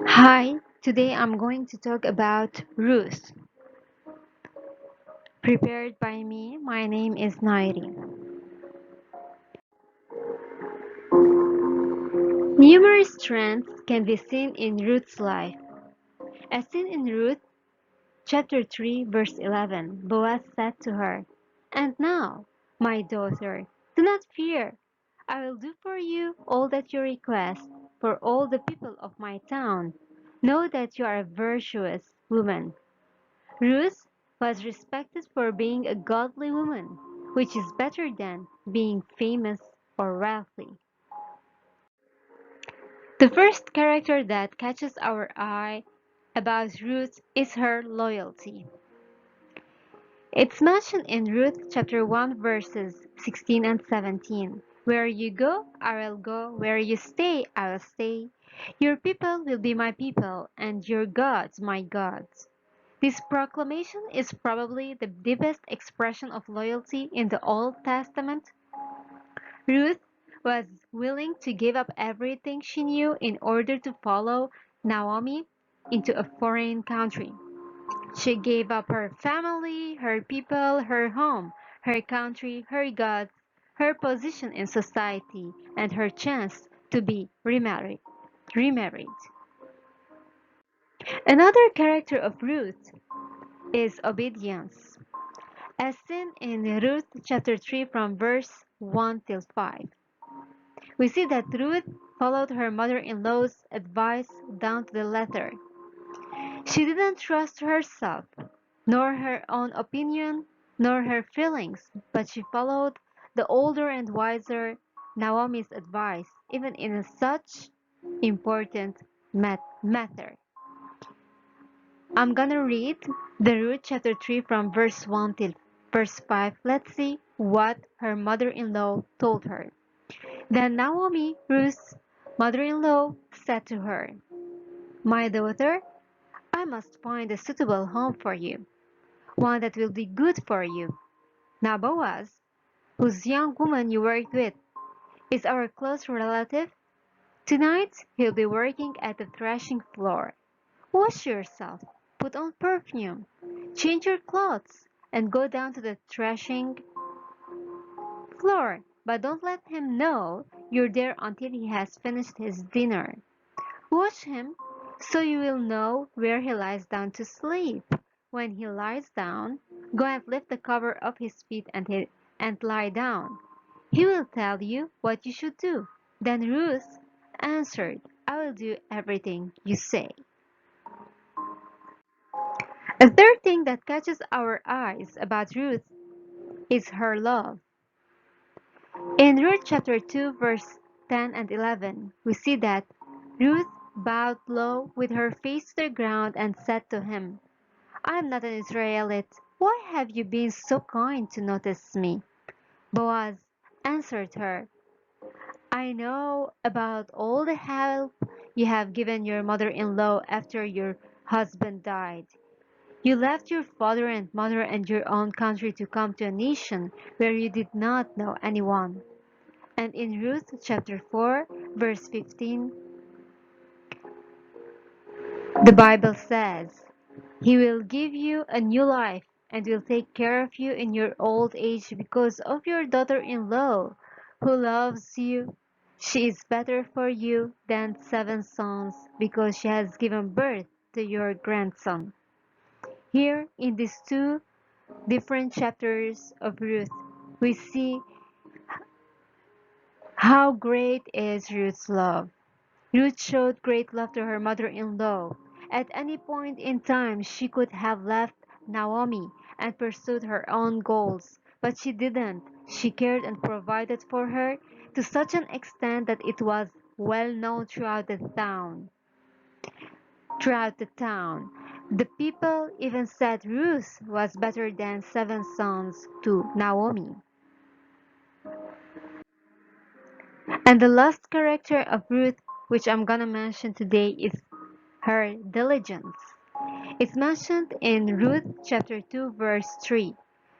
Hi, today I'm going to talk about Ruth. Prepared by me, my name is Nayiri. Numerous trends can be seen in Ruth's life. As seen in Ruth chapter 3 verse 11, Boaz said to her, "And now, my daughter, do not fear. I will do for you all that you request, for all the people of my town. Know that you are a virtuous woman." Ruth was respected for being a godly woman, which is better than being famous or wealthy. The first character that catches our eye about Ruth is her loyalty. It's mentioned in Ruth chapter 1 verses 16 and 17. "Where you go, I will go. Where you stay, I will stay. Your people will be my people, and your gods my gods." This proclamation is probably the deepest expression of loyalty in the Old Testament. Ruth was willing to give up everything she knew in order to follow Naomi into a foreign country. She gave up her family, her people, her home, her country, her gods, her position in society, and her chance to be remarried. Another character of Ruth is obedience. As seen in Ruth chapter 3 from verse 1 till 5, we see that Ruth followed her mother-in-law's advice down to the letter. She didn't trust herself, nor her own opinion, nor her feelings, but she followed the older and wiser Naomi's advice, even in such important matter. I'm gonna read the Ruth chapter 3 from verse 1 till verse 5. Let's see what her mother-in-law told her. Then Naomi, Ruth's mother-in-law, said to her, "My daughter, I must find a suitable home for you, one that will be good for you. Now Boaz, whose young woman you worked with, is our close relative. Tonight he'll be working at the threshing floor. Wash yourself, put on perfume, change your clothes, and go down to the threshing floor. But don't let him know you're there until he has finished his dinner. Watch him so you will know where he lies down to sleep. When he lies down, go and lift the cover off his feet and lie down. He will tell you what you should do." Then Ruth answered, "I will do everything you say." A third thing that catches our eyes about Ruth is her love. In Ruth chapter 2 verse 10 and 11, we see that Ruth bowed low with her face to the ground and said to him, "I am not an Israelite. Why have you been so kind to notice me?" Boaz answered her, "I know about all the help you have given your mother-in-law after your husband died. You left your father and mother and your own country to come to a nation where you did not know anyone." And in Ruth chapter 4, verse 15, the Bible says, "He will give you a new life and will take care of you in your old age because of your daughter-in-law who loves you. She is better for you than 7 sons because she has given birth to your grandson." Here in these two different chapters of Ruth, we see how great is Ruth's love. Ruth showed great love to her mother-in-law. At any point in time, she could have left Naomi and pursued her own goals, but she didn't. She cared and provided for her to such an extent that it was well known throughout the town. The people even said Ruth was better than 7 sons to Naomi. And the last character of Ruth, which I'm gonna mention today, is her diligence. It's mentioned in Ruth chapter 2 verse 3.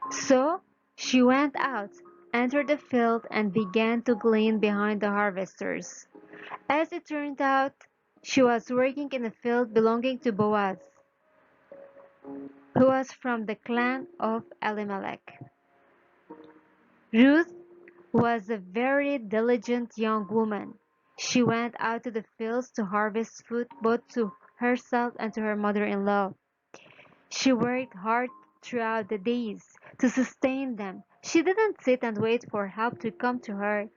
"So she went out, entered the field, and began to glean behind the harvesters. As it turned out, She was working in a field belonging to Boaz, who was from the clan of Elimelech. Ruth was a very diligent young woman. She went out to the fields to harvest food both to herself and to her mother-in-law. She worked hard throughout the days to sustain them. She didn't sit and wait for help to come to her,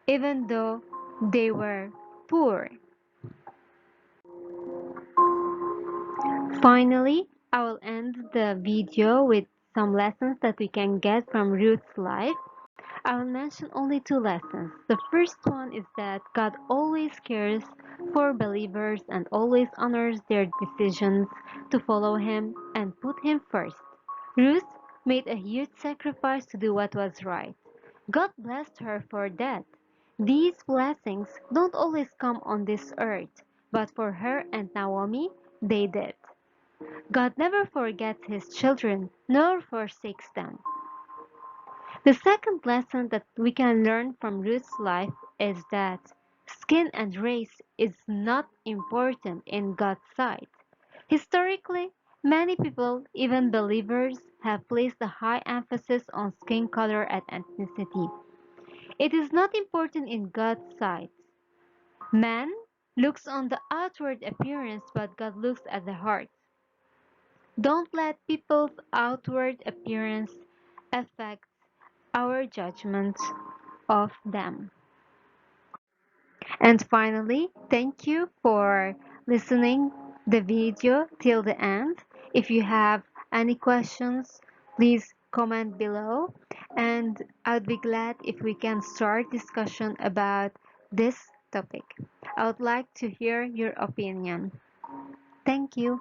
even though they were poor. Finally, I will end the video with some lessons that we can get from Ruth's life. I will mention only two lessons. The first one is that God always cares for believers and always honors their decisions to follow Him and put Him first. Ruth made a huge sacrifice to do what was right. God blessed her for that. These blessings don't always come on this earth, but for her and Naomi, they did. God never forgets His children nor forsakes them. The second lesson that we can learn from Ruth's life is that skin and race is not important in God's sight. Historically, many people, even believers, have placed a high emphasis on skin color and ethnicity. It is not important in God's sight. Man looks on the outward appearance, but God looks at the heart. Don't let people's outward appearance affect our judgment of them. And finally, thank you for listening the video till the end. If you have any questions, please comment below and I'd be glad if we can start discussion about this topic. I would like to hear your opinion. Thank you.